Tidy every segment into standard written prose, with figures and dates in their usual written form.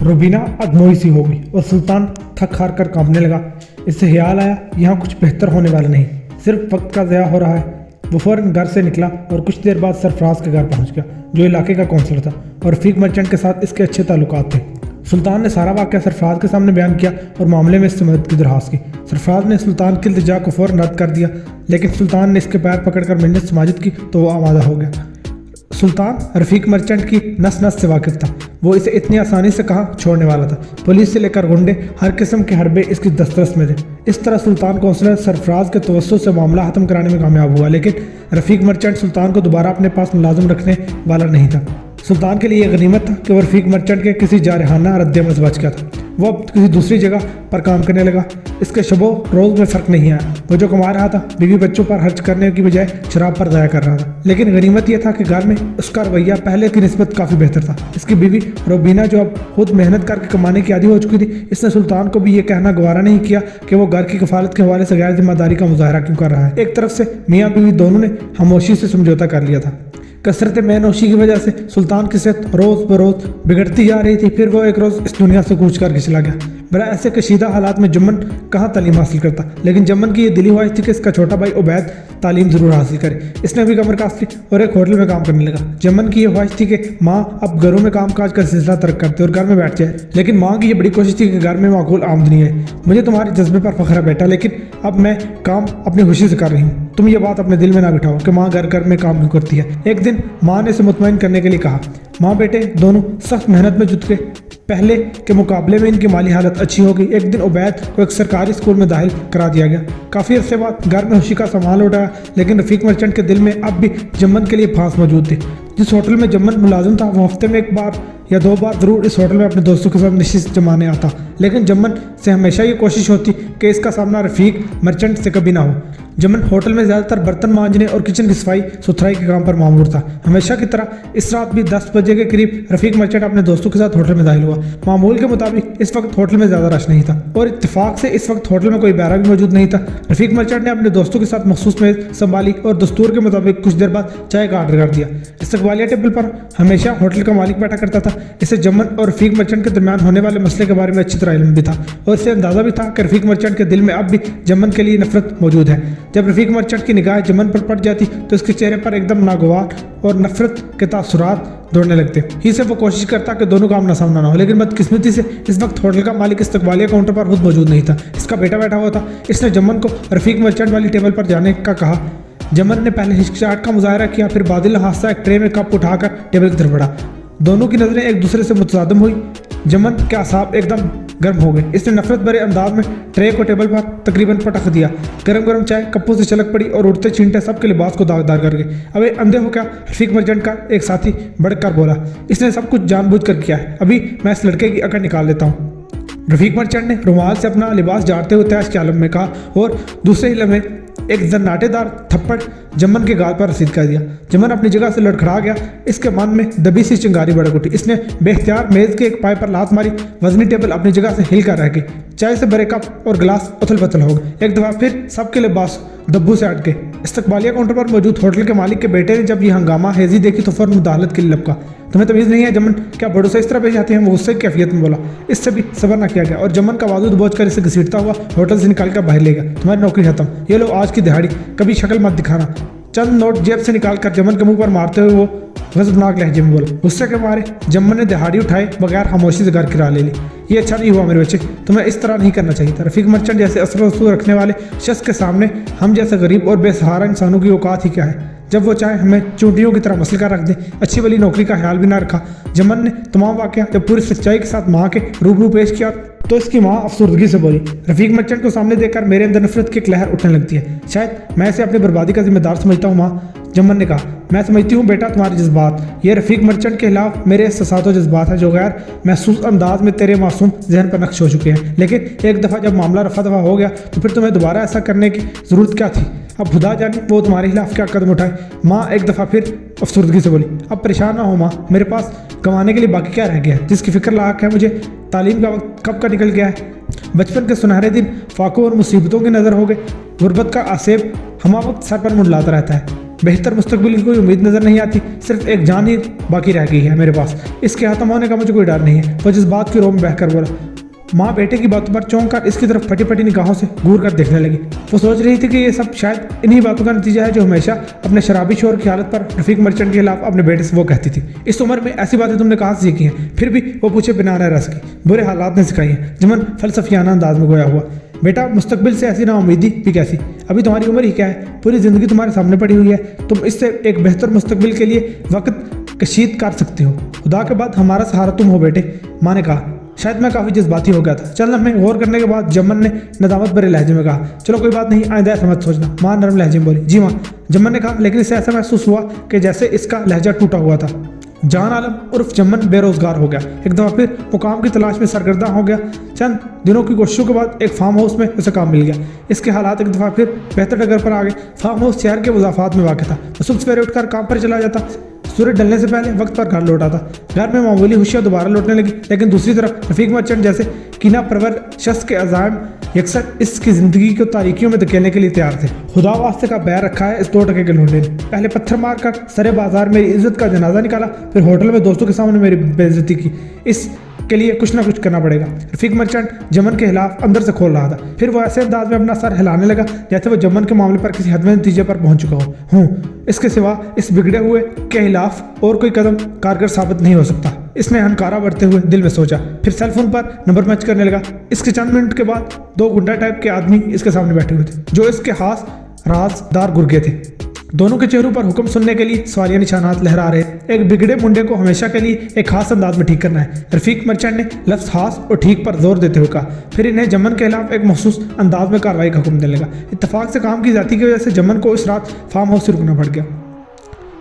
रुबीना अगमोई सी हो गई और सुल्तान थक हार कर कांपने लगा। इससे ख्याल आया यहाँ कुछ बेहतर होने वाला नहीं, सिर्फ वक्त का ज़या हो रहा है। वो फ़ौरन घर से निकला और कुछ देर बाद सरफराज के घर पहुँच गया, जो इलाके का काउंसलर था और रफीक मर्चेंट के साथ इसके अच्छे ताल्लुकात थे। सुल्तान ने सारा वाक़या सरफराज के सामने बयान किया और मामले में इससे मदद की दरख्वास्त की। सरफराज ने सुल्तान की इल्तिजा को फ़ौरन रद्द कर दिया, लेकिन सुल्तान ने इसके पैर पकड़कर मिन्नत समाजत की तो वो आमादा हो गया। सुल्तान रफीक मर्चेंट की नस नस से वाकिफ था। वो इसे इतनी आसानी से कहाँ छोड़ने वाला था। पुलिस से लेकर गुंडे हर किस्म के हरबे इसकी दस्तरस में थे। इस तरह सुल्तान काउंसलर सरफराज के तवस्सुत से मामला ख़त्म कराने में कामयाब हुआ, लेकिन रफीक मर्चेंट सुल्तान को दोबारा अपने पास मुलाजिम रखने वाला नहीं था। सुल्तान के लिए यह गनीमत था कि वो रफीक मर्चेंट के किसी जारहाना रद्द-ए-अमल से बच गया था। वो अब किसी दूसरी जगह पर काम करने लगा। इसके शबो रोज़ में फ़र्क नहीं आया। वो जो कमा रहा था बीवी बच्चों पर खर्च करने की बजाय शराब पर ज़ाया कर रहा था। लेकिन गनीमत यह था कि घर में उसका रवैया पहले की निस्बत काफ़ी बेहतर था। इसकी बीवी रुबीना, जो अब खुद मेहनत करके कमाने की आदी हो चुकी थी, इसने सुल्तान को भी ये कहना गवारा नहीं किया कि वो घर की कफालत के हवाले से गैर जिम्मेदारी का मुजाहरा क्यों कर रहा है। एक तरफ से मियाँ बीवी दोनों ने खामोशी से समझौता कर लिया था। कसरत मैनोशी की वजह से सुल्तान की सेहत रोज़ बरोज़ बिगड़ती जा रही थी। फिर वो एक रोज़ इस दुनिया से कूच कर चला गया। बरा ऐसे कशीदा हालात में जमन कहाँ तालीम हासिल करता, लेकिन जमन की ये दिली ख्वाहिश थी कि इसका छोटा भाई उबैद तालीम ज़रूर हासिल करे। इसने भी कमर कास ली और एक होटल में काम करने लगा। जमन की ये ख्वाहिश थी कि माँ अब घरों में काम काज का सिलसिला तर्क करते और घर में बैठ जाए, लेकिन माँ की ये बड़ी कोशिश थी कि घर में माकूल आमदनी है। मुझे तुम्हारे जज्बे पर फख्र है बेटा, लेकिन अब मैं काम अपनी खुशी से कर रही हूँ। तुम ये बात अपने दिल में ना बिठाओ कि माँ घर में काम क्यों करती है। एक दिन माँ ने इसे मुतमईन करने के लिए कहा। माँ बेटे दोनों सख्त मेहनत में जुट गए। पहले के मुकाबले में इनकी माली हालत अच्छी हो गई। एक दिन उबैद को एक सरकारी स्कूल में दाखिल करा दिया गया। काफ़ी अरसे बाद घर में खुशी का सामान उठाया, लेकिन रफीक मर्चेंट के दिल में अब भी जमन के लिए फांस मौजूद थी। जिस होटल में जमन मुलाजिम था, वो हफ्ते में एक बार या 2 बार ज़रूर इस होटल में अपने दोस्तों के साथ नशिस्त जमाने आता, लेकिन जमन से हमेशा ये कोशिश होती कि इसका सामना रफीक मर्चेंट से कभी ना हो। जमन होटल में ज़्यादातर बर्तन मांजने और किचन की सफाई सुथराई के काम पर मामूर था। हमेशा की तरह इस रात भी 10 बजे के करीब रफीक मर्चेंट अपने दोस्तों के साथ होटल में दाखिल हुआ। मामूल के मुताबिक इस वक्त होटल में ज़्यादा रश नहीं था और इत्तेफाक से इस वक्त होटल में कोई बैरा भी मौजूद नहीं था। रफीक मर्चेंट ने अपने दोस्तों के साथ मखसूस मेज़ संभाली और दस्तूर के मुताबिक कुछ देर बाद चाय का आर्डर कर दिया। इस्तकबालिया टेबल पर हमेशा होटल का मालिक बैठा करता था। इसे जमन और रफीक मर्चेंट के दरमियान होने वाले मसले के बारे में अच्छी तरह इल्म भी था और इसे अंदाज़ा भी था कि रफीक मर्चेंट के दिल में अब भी जमन के लिए नफरत मौजूद है। जब रफीक मर्चेंट की निगाह जमन पर पड़ जाती तो उसके चेहरे पर एकदम नागवार और नफरत के तासुरात दौड़ने लगते। ही से वो कोशिश करता कि दोनों काम ना सामना ना हो, लेकिन बदकिस्मती से इस वक्त होटल का मालिक इस्तकबालिया काउंटर पर खुद मौजूद नहीं था। इसका बेटा बैठा हुआ था। इसने जमन को रफीक मर्चेंट वाली टेबल पर जाने का कहा। जमन ने पहले हिचकिचाहट का मुजाहरा किया, फिर बादिल हादसा एक ट्रे में कप उठाकर टेबल की तरफ बढ़ा। दोनों की नज़रें एक दूसरे से मुतसादम हुई। जमन के असाब एकदम गर्म हो गए। इसने नफरत भरे अंदाज में ट्रे को टेबल पर तकरीबन पटक दिया। गरम गरम चाय कप्पों से छलक पड़ी और उड़ते छींटे सबके लिबास को दागदार कर गए। अबे अंधे हो क्या? रफीक मर्चेंट का एक साथी भड़क कर बोला। इसने सब कुछ जानबूझ कर किया है। अभी मैं इस लड़के की अकड़ निकाल लेता हूँ। रफीक मर्चेंट ने रुमाल से अपना लिबास झाड़ते हुए तैश के आलम में कहा और दूसरे ही लम्हे एक जन्नाटेदार थप्पड़ जमन के गाल पर रसीद कर दिया। जमन अपनी जगह से लड़खड़ा गया। इसके मन में दबी सी चिंगारी भड़क उठी। इसने बेख्तियार मेज़ के एक पाए पर लात मारी। वजनी टेबल अपनी जगह से हिल कर रह गई। चाय से भरे कप और गिलास उथल पथल हो गए। एक दफ़ा फिर सबके लिबास दब्बू से हट गए। इस्तकबालिया काउंटर पर मौजूद होटल के मालिक के बेटे ने जब ये हंगामा हेजी देखी तो फौरन मुदाखलत के लिए लपका। तुम्हें तमीज़ नहीं है जमन, क्या बड़ों से इस तरह पेश आते हैं? वो उससे कैफियत में बोला। इससे भी सबर न किया गया और जमन का बाजू दबोच कर इसे घसीटता हुआ होटल से निकाल कर बाहर ले गया। तुम्हारी नौकरी खत्म, ये लो आज की दिहाड़ी, कभी शक्ल मत दिखाना। चंद नोट जेब से निकाल कर जमन के मुंह पर मारते हुए वो गजबनाक लहजे में बोला। गुस्से के मारे जमन ने दिहाड़ी उठाए बगैर खामोशी से घर किराया ले ली। ये अच्छा नहीं हुआ मेरे बच्चे, तुम्हें इस तरह नहीं करना चाहिए था। रफीक मर्चेंट जैसे असर वसूल रखने वाले शख्स के सामने हम जैसे गरीब और बेसहारा इंसानों की औकात ही क्या है? जब वो चाहे हमें चूंटियों की तरह मसल कर रख दे। अच्छी वाली नौकरी का ख्याल भी ना रखा। जमन ने तमाम वाक़या जब पूरी सच्चाई के साथ माँ के रूबरू पेश किया तो इसकी माँ अफसुर्दगी से बोली। रफीक मर्चेंट को सामने देखकर मेरे अंदर नफरत की एक लहर उठने लगती है। शायद मैं इसे अपनी बर्बादी का जिम्मेदार समझता हूँ माँ। जमन ने कहा। मैं समझती हूँ बेटा तुम्हारे जज्बात। ये रफीक मर्चेंट के खिलाफ मेरे एहसास जज्बात हैं जो गैर महसूस अंदाज में तेरे मासूम जहन पर नक्श हो चुके हैं, लेकिन एक दफ़ा जब मामला रफा दफा हो गया तो फिर तुम्हें दोबारा ऐसा करने की ज़रूरत क्या थी? अब खुदा जाने वो तुम्हारे खिलाफ क्या कदम उठाए। माँ एक दफ़ा फिर अफसुर्दगी से बोली। अब परेशान ना हो माँ, मेरे पास कमाने के लिए बाकी क्या रह गया है? जिसकी फिक्र लायक है मुझे। तालीम का वक्त कब का निकल गया है। बचपन के सुनहरे दिन फाकों और मुसीबतों की नज़र हो गए। गुर्बत का आसेब हमा वक्त सर पर मुंडलाता रहता है। बेहतर मुस्तकबिल की कोई उम्मीद नजर नहीं आती, सिर्फ एक जान ही बाकी रह गई है मेरे पास। इसके खत्म होने का मुझे कोई डर नहीं है। वो जिस बात की रोम बहकर बोला। माँ बेटे की बातों पर चौंक कर इसकी तरफ फटी फटी निगाहों से घूर कर देखने लगी। वो सोच रही थी कि ये सब शायद इन्हीं बातों का नतीजा है जो हमेशा अपने शराबी शोर की हालत पर रफीक मर्चेंट के खिलाफ अपने बेटे से वो कहती थी। इस उम्र में ऐसी बातें तुमने कहाँ से सीखी हैं? फिर भी वो पूछे बिना रह सकी। बुरे हालात ने सिखाई हैं, जमन फलसफियाना अंदाज में गोया हुआ। बेटा मुस्तकबिल से ऐसी नाउमीदी भी कैसी? अभी तुम्हारी उम्र ही क्या है? पूरी जिंदगी तुम्हारे सामने पड़ी हुई है। तुम इससे एक बेहतर मुस्तकबिल के लिए वक्त कशीद कर सकते हो। खुदा के बाद हमारा सहारा तुम हो बेटे, माँ ने कहा। शायद मैं काफ़ी जज्बाती हो गया था। चल लम्हे गौर करने के बाद जमन ने नदामत भरे लहजे में कहा, चलो कोई बात नहीं, आइंदा ऐसा मत सोचना। माँ नरम लहजे में बोली, जी माँ। जमन ने कहा, लेकिन इससे ऐसा महसूस हुआ कि जैसे इसका लहजा टूटा हुआ था। जान आलम उर्फ जमन बेरोजगार हो गया। एक दफ़ा फिर मुकाम की तलाश में सरगर्दा हो गया। चंद दिनों की कोशिशों के बाद एक फार्म हाउस में उसे काम मिल गया। इसके हालात एक दफ़ा फिर बेहतर डगर पर आ गए। फार्म हाउस शहर के वजाफात में वाक़ था। वो सुबह सवेरे उठकर काम पर चला जाता, सूरज ढलने से पहले वक्त पर घर लौट आता। घर में मामूली खुशियाँ दोबारा लौटने लगी, लेकिन दूसरी तरफ रफीक मर्चेंट जैसे कीना परवर शख्स के अज़ाम यकसर इसकी ज़िंदगी को तारीकियों में धकेलने के लिए तैयार थे। खुदा वास्ते का बैर रखा है इस 2 टके के लूंडे ने। पहले पत्थर मारकर सरे बाजार मेरी इज्जत का जनाजा निकाला, फिर होटल में दोस्तों के सामने मेरी बेइज्जती की। इस के लिए कुछ ना कुछ करना पड़ेगा। रफीक मर्चेंट जमन के खिलाफ अंदर से खोल रहा था। फिर वो ऐसे अंदाज में अपना सर हिलाने लगा जैसे वो जमन के मामले पर किसी हद में नतीजे पर पहुंच चुका हूँ। इसके सिवा इस बिगड़े हुए के खिलाफ और कोई कदम कारगर साबित नहीं हो सकता, इसने हनकारा बढ़ते हुए दिल में सोचा। फिर सेलफोन पर नंबर मैच करने लगा। इसके चंद मिनट के बाद 2 गुंडा टाइप के आदमी इसके सामने बैठे हुए थे, जो इसके खास राजदार गुर्गे थे। दोनों के चेहरों पर हुक्म सुनने के लिए सवालिया निशानात लहरा रहे। एक बिगड़े मुंडे को हमेशा के लिए एक खास अंदाज में ठीक करना है। रफीक मर्चेंट ने लफ्ज़ खास और ठीक पर जोर देते हुए कहा। फिर इन्हें जमन के खिलाफ एक मखसूस अंदाज में कार्रवाई का हुक्म देने लगा। इत्तेफाक से काम की जाती की वजह से जमन को इस रात फार्म हाउस से रुकना पड़ गया।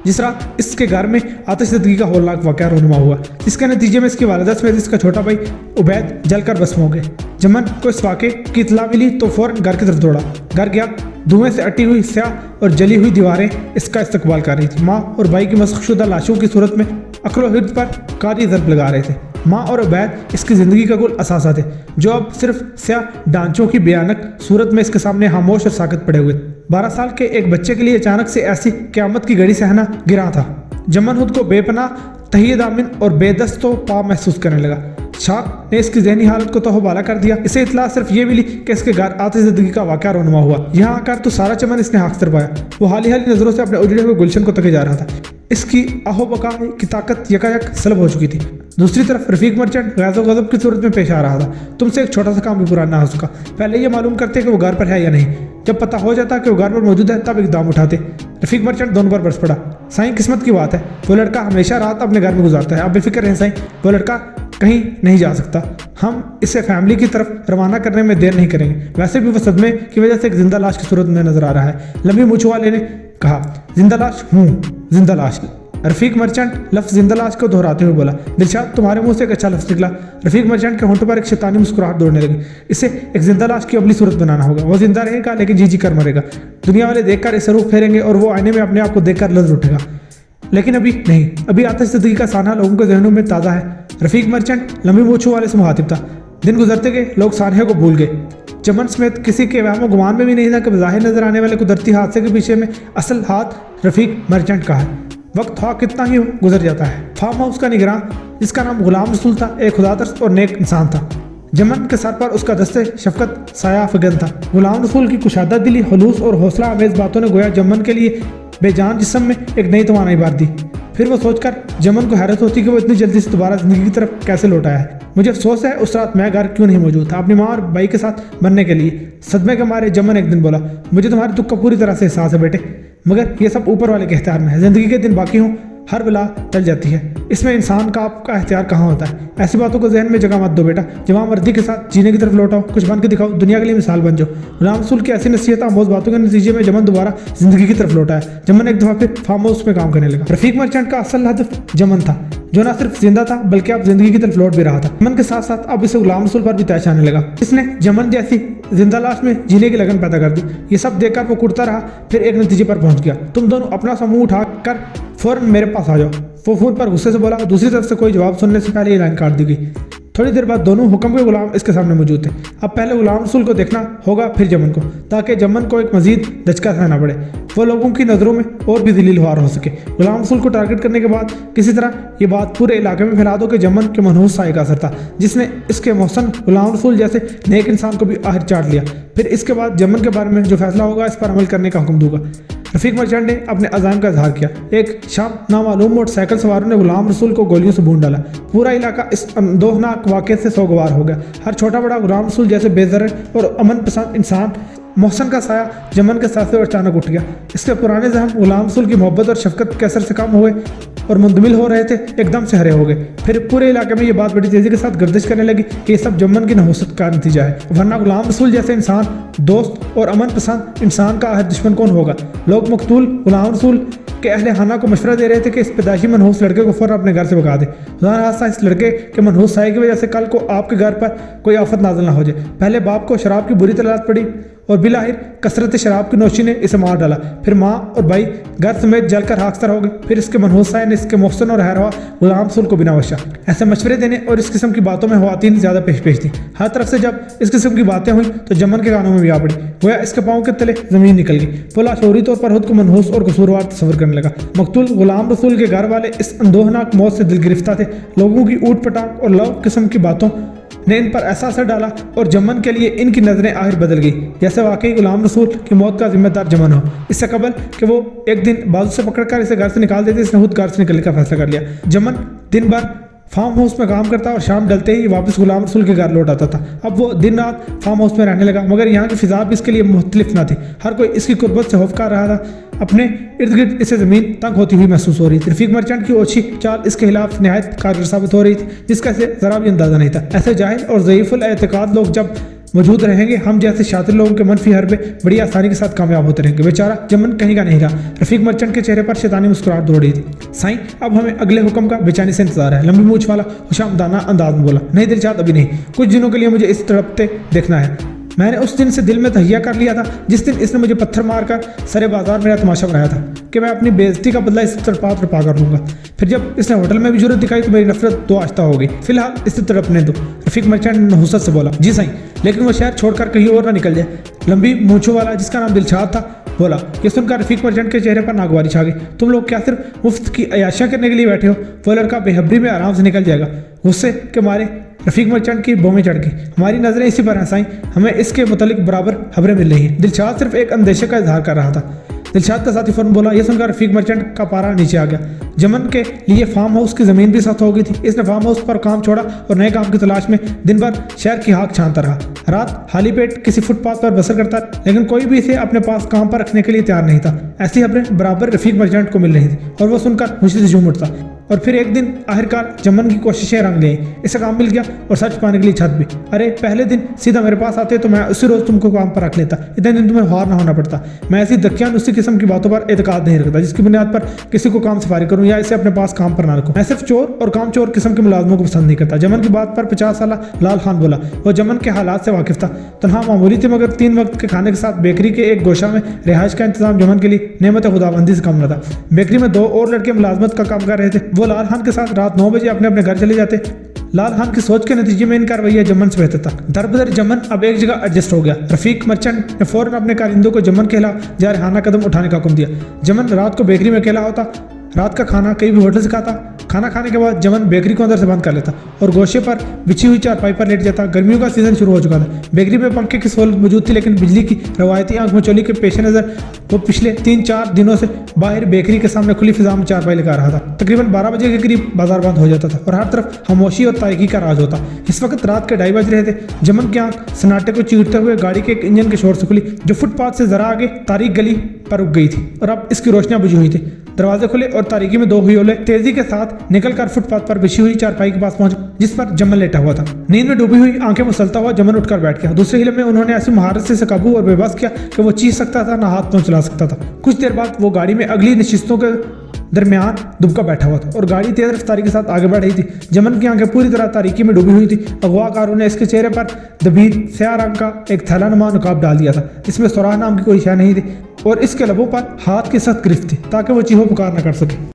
जिस रात इसके घर में आतिशदगी का होलनाक वाक़या रोनुमा हुआ, जिसके नतीजे में इसकी वालिदा समेत इसका छोटा भाई उबैद जलकर भस्म हो गए। जमन को इस वाक़े की इतला मिली तो फौरन घर की तरफ दौड़ा। घर गया, धुएं से अटी हुई स्याह और जली हुई दीवारें इसका इस्तकबाल कर रही थी। माँ और भाई की मस्खशुदा लाशों की सूरत में अक्ल हिर्द पर कारी ज़रब लगा रहे थे। माँ और उबैद इसकी ज़िंदगी का कुल असासा थे, जो अब सिर्फ स्याह डांचों की भयानक सूरत में इसके सामने खामोश और साकत पड़े हुए। 12 साल के एक बच्चे के लिए अचानक से ऐसी क़यामत की घड़ी सहना गिरा था। जमन खुद को बेपनाह, तहिए दामिन और बेदस्तो पा महसूस करने लगा। शाक ने इसकी जहनी हालत को तहबाला कर दिया। इसे इतला सिर्फ ये मिली कि इसके घर आतिशदगी का वाक़या रोनुमा हुआ। यहाँ आकर तो सारा चमन इसने हाथ पाया। वो हाली नज़रों से अपने उजड़े हुए गुलशन को तके जा रहा था। इसकी आहो बका की ताकत यकायक सलब हो चुकी थी। दूसरी तरफ रफीक मर्चेंट गैज़ो गज़ब की सूरत में पेश आ रहा था। तुमसे एक छोटा सा काम भी पूरा ना हो सका। पहले ये मालूम करते कि वो घर पर है या नहीं। जब पता हो जाता कि वो घर पर मौजूद है तब इकदाम उठाते। रफीक मर्चेंट दोनों पर बरस पड़ा। साईं किस्मत की बात है, वो लड़का हमेशा रात अपने घर में गुजारता है। आप बेफिक्र रहें साईं, वो लड़का कहीं नहीं जा सकता। हम इसे फैमिली की तरफ रवाना करने में देर नहीं करेंगे। वैसे भी वो सदमे की वजह से एक जिंदा लाश की सूरत में नजर आ रहा है। लंबी मूंछ वाले ने कहा, जिंदा लाश हूँ, जिंदा लाश। रफीक मर्चेंट लफ्ज़ जिंदा लाश को दोहराते हुए बोला। दिलशाद, तुम्हारे मुंह से एक अच्छा लफ्ज़ निकला। रफीक मर्चेंट के होंठों पर एक शैतानी मुस्कुराहट दौड़ने लगी। इसे एक जिंदा लाश की अगली सूरत बनाना होगा। वो जिंदा रहेगा लेकिन जी कर मरेगा। दुनिया वाले देखकर इसे रूख फेरेंगे और वो आईने में अपने आप को देखकर लर्ज उठेगा। लेकिन अभी नहीं, अभी आतिशदगी का साना लोगों के जहनों में ताज़ा है। रफीक मर्चेंट लंबी मूंछों वाले से मुखातिब था। दिन गुजरते गए, लोग सानहे को भूल गए। चमन समेत किसी के वहमो गुमान में भी नहीं था कि ज़ाहिर नजर आने वाले कुदरती हादसे के पीछे में असल हाथ रफीक मर्चेंट का है। वक्त हाँ कितना ही गुजर जाता है। फार्म हाउस का निगरान, जिसका नाम गुलाम रसूल था, एक खुदातरस और नेक इंसान था। जमन के सर पर उसका दस्ते शफकत साया फगन था। गुलाम रसूल की कुशादा दिली, खलूस और हौसला अमेज बातों ने गोया जमन के लिए बेजान जिस्म में एक नई तवानाई बार दी। फिर वो सोचकर जमन को हैरत होती कि वो इतनी जल्दी से दोबारा जिंदगी की तरफ कैसे लौट आया है। मुझे अफसोस है उस रात मैं घर क्यों नहीं मौजूद था अपनी माँ और भाई के साथ बनने के लिए। सदमे के मारे जमन एक दिन बोला, मुझे तुम्हारे दुख का पूरी तरह से एहसास है बेटे, मगर ये सब ऊपर वाले के इख्तियार में है। जिंदगी के दिन बाकी हों, हर बला टल जाती है। इसमें इंसान का आपका इख्तियार कहाँ होता है। ऐसी बातों को जहन में जगह मत दो बेटा। जवां मर्दी के साथ जीने की तरफ लौटाओ, कुछ बन के दिखाओ, दुनिया के लिए मिसाल बन जाओ। गुलाम रसूल की ऐसी नसीहत आमोज बातों के नतीजे में जमन दोबारा जिंदगी की तरफ लौटा है। जमन एक दफा फिर फार्म हाउस में काम करने लगा। रफीक मर्चेंट का असल हदफ जमन था, जो न सिर्फ जिंदा था बल्कि अब जिंदगी की तरफ लौट भी रहा था। जमन के साथ साथ अब इसे गुलाम रसूल पर भी तैश आने लगा। इसने जमन जैसी जिंदा लाश में जीने की लगन पैदा कर दी। ये सब देखकर वो कुड़ता रहा, फिर एक नतीजे पर पहुंच गया। तुम दोनों अपना समूह उठाकर फौरन मेरे पास आ जाओ। वो फोन पर गुस्से से बोला। दूसरी तरफ से कोई जवाब सुनने से पहले ही लाइन काट दी गई। थोड़ी देर बाद दोनों हुक्म के गुलाम इसके सामने मौजूद थे। अब पहले गुलाम रसूल को देखना होगा, फिर जमन को, ताकि जमन को एक मजीद दचका सहना पड़े, वो लोगों की नज़रों में और भी जलील ख्वार हो सके। गुलाम रसूल को टारगेट करने के बाद किसी तरह ये बात पूरे इलाके में फैला दो कि जमन के मनहूस साए का असर था, जिसने इसके मोहसन गुलाम रसूल जैसे नेक इंसान को भी आहर चाट लिया। फिर इसके बाद जमन के बारे में जो फैसला होगा इस पर अमल करने का हुक्म दूंगा। रफीक मर्चेंट ने अपने अज़ाम का इजहार किया। एक शाम नामालूम मोटरसाइकिल सवारों ने गुलाम रसूल को गोलियों से भून डाला। पूरा इलाका इस अंदोहनाक वाक़े से सोगवार हो गया। हर छोटा बड़ा गुलाम रसूल जैसे बेज़र और अमन पसंद इंसान मोहसन का साया जमन के साथ अचानक उठ गया। इसके पुराने जहम गुलाम रसूल की मोहब्बत और शफकत के असर से कम हुए और मुंदमिल हो रहे थे, एकदम से हरे हो गए। फिर पूरे इलाके में ये बात बड़ी तेज़ी के साथ गर्दिश करने लगी कि ये सब जमन की नहुसत का नतीजा है, वरना गुलाम रसूल जैसे इंसान, दोस्त और अमन पसंद इंसान का आहद दुश्मन कौन होगा। लोग मकतूल गुलाम रसूल के अहले खाना को मशवरा दे रहे थे कि इस पैदाइशी मनहूस लड़के को फौरन अपने घर से भगा दे। खुदा हादसा इस लड़के के मनहूस साए की वजह से कल को आपके घर पर कोई आफत नाज़िल ना हो जाए। पहले बाप को शराब की बुरी तलाश पड़ी और बिलाहिर कसरत शराब की नोशी ने इसे मार डाला। फिर माँ और भाई घर समेत जलकर खाकसर हो गए। फिर इसके मनहूस साए ने इसके मोहसन और हैरवा गुलाम रसूल को बिना वशा। ऐसे मशवरे देने और इस किस्म की बातों में ख्वातीन ज़्यादा पेश थी। हर तरफ से जब इस किस्म की बातें हुई तो जमन के कानों में भी आ पड़ी, गोया इसके पाँव के तले ज़मीन निकल गई। वो लाशऊरी तौर पर खुद को मनहूस और कसूरवार तस्वर करने लगा। मकतूल गुलाम रसूल के घर वाले इस अंदोहनाक मौत से दिल गिरफ्तार थे। लोगों की ऊट पटांग और लव किस्म की बातों ने इन पर ऐसा असर डाला और जमन के लिए इनकी नज़रें आखिर बदल गई, जैसे वाकई गुलाम रसूल की मौत का जिम्मेदार जमन हो। इससे कबल कि वो एक दिन बाजू से पकड़कर इसे घर से निकाल देते, इसने खुद घर से निकलने का फैसला कर लिया। जमन दिन भर फार्म हाउस में काम करता और शाम डलते ही वापस गुलाम रसूल के घर लौट आता था। अब वो दिन रात फार्म हाउस में रहने लगा, मगर यहाँ की फिजा भी इसके लिए मुख्तलिफ ना थी। हर कोई इसकी कुर्बत से खौफ कर रहा था। अपने इर्द गिर्द इसे ज़मीन तंग होती हुई महसूस हो रही थी। रफीक मर्चेंट की ओछी चाल इसके खिलाफ नहायत कारगर साबित हो रही थी, जिसका इसे ज़रा भी अंदाज़ा नहीं था। ऐसे जाहिल और ज़ईफ़ुल एतकाद लोग जब मौजूद रहेंगे, हम जैसे शातिर लोगों के मनफी हरबे बड़ी आसानी के साथ कामयाब होते रहेंगे। बेचारा जमन कहीं का नहीं रहा। रफीक मर्चेंट के चेहरे पर शैतानी मुस्कुराहट दौड़ रही थी। साईं, अब हमें अगले हुक्म का बेचैनी से इंतजार है, लंबी मूछ वाला खुशामदाना अंदाज में बोला। नहीं दिलशाद, अभी नहीं, कुछ दिनों के लिए मुझे इस तड़पते देखना है। मैंने उस दिन से दिल में तहिया कर लिया था जिस दिन इसने मुझे पत्थर मारकर सरे बाजार मेरा तमाशा बनाया था कि मैं अपनी बेइज्जती का बदला इस तड़पा कर लूंगा। फिर जब इसने होटल में भी जरूरत दिखाई तो मेरी नफरत दो आश्ता हो गई। फिलहाल इसे तड़पने दो। रफीक मर्चेंट ने नहुसत से बोला। जी साईं, लेकिन वो शहर छोड़कर कहीं और ना निकल जाए। लंबी मूंछों वाला जिसका नाम दिलशाद था बोला। ये सुनकर रफीक मर्चेंट के चेहरे पर नागवारी छा गई। तुम लोग क्या सिर्फ मुफ्त की अयाशियां करने के लिए बैठे हो? वो लड़का बेहबरी में आराम से निकल जाएगा। गुस्से के मारे रफीक मर्चेंट की बोमें चढ़ गई। हमारी नज़रें इसी पर हैं साईं, हमें इसके मुतालिक बराबर खबरें मिल रही हैं। दिलशाद सिर्फ एक अंदेशे का इजहार कर रहा था। दिलशाद का साथी फौरन बोला। यह सुनकर रफीक मर्चेंट का पारा नीचे आ गया। जमन के लिए फार्म हाउस की ज़मीन भी सख्त हो गई थी। इसने फार्म हाउस पर काम छोड़ा और नए काम की तलाश में दिन भर शहर की हाक छानता रहा। रात खाली पेट किसी फुटपाथ पर बसर करता, लेकिन कोई भी इसे अपने पास काम पर रखने के लिए तैयार नहीं था। ऐसी खबरें बराबर रफीक मर्चेंट को मिल रही थी और वो सुनकर खुशी से झूम उठता। और फिर एक दिन आखिरकार जमन की कोशिशें रंग ले आई। इसे काम मिल गया और सच पाने के लिए छत भी। अरे पहले दिन सीधा मेरे पास आते तो मैं उसी रोज़ तुमको काम पर रख लेता, इतने दिन तुम्हें हार ना होना पड़ता। मैं ऐसी दकियान उसी किस्म की बातों पर एतकाद नहीं रखता जिसकी बुनियाद पर किसी को काम सिफारिश करूँ या इसे अपने पास काम पर ना रखूँ। मैं सिर्फ चोर और काम चोर किस्म के मुलाजमों को पसंद नहीं करता। जमन की बात पर 50 साल लाल खान बोला। वो जमन के हालात से वाकिफ था। तनहा मामूली थी, मगर 3 वक्त के खाने के साथ बेकरी के एक गोशा में रिहाइश का इंतजाम जमन के लिए नेमत खुदाबंदी से कम न था। बेकरी में 2 और लड़के मुलाजमत का काम कर रहे थे। वो लाल खान के साथ रात 9 बजे अपने अपने घर चले जाते। लाल खान की सोच के नतीजे में इनका रवैया जमन से बेहतर था। दरबदर जमन अब एक जगह एडजस्ट हो गया। रफीक मर्चेंट ने फौरन अपने कारिंदों को जमन के खिलाफ जारहाना कदम उठाने का हुक्म दिया। जमन रात को बेकरी में अकेला होता, रात का खाना कहीं भी होटल से खाता। खाना खाने के बाद जमन बेकरी को अंदर से बंद कर लेता और गोशे पर बिछी हुई चारपाई पर लेट जाता। गर्मियों का सीजन शुरू हो चुका था। बेकरी में पंखे की सहूलत मौजूद थी, लेकिन बिजली की रवायती आंख मचोली के पेश नज़र वो पिछले 3-4 दिनों से बाहर बेकरी के सामने खुली फिजा में चारपाई लगा रहा था। तकरीबन 12 बजे के करीब बाजार बंद हो जाता था और हर तरफ खामोशी और तारीकी का राज होता। इस वक्त रात के 2:30 बज रहे थे। जमन की आंख सन्नाटे को चीरते हुए गाड़ी के एक इंजन के शोर से खुली, जो फुटपाथ से जरा आगे तारीख गली पर रुक गई थी और अब इसकी रोशनियां बुझी हुई थी। दरवाजे खुले और तारीकी में 2 हुई तेजी के साथ निकलकर फुटपाथ पर बिछी हुई चारपाई के पास पहुंचे, जिस पर जमन लेटा हुआ था। नींद में डूबी हुई आंखें मसलता हुआ जमन उठकर बैठ गया। दूसरे हिले में उन्होंने ऐसी महारत से काबू और बेबस किया कि वो चीख सकता था, ना हाथ चला सकता था। कुछ देर बाद वो गाड़ी में अगली नशिस्तों के दरमियान दुबका बैठा हुआ था और गाड़ी तेज रफ्तारी के साथ आगे बढ़ रही थी। जमन की आंखें पूरी तरह तारीकी में डूबी हुई थी। अगवाकारों ने इसके चेहरे पर दबीर स्याह रंग का एक थैला नुमा नकाब डाल दिया था। इसमें सुराह नाम की कोई शय नहीं थी और इसके लबों पर हाथ की सख्त गिरफ्त थी ताकि वो चीहो पुकार न कर सके।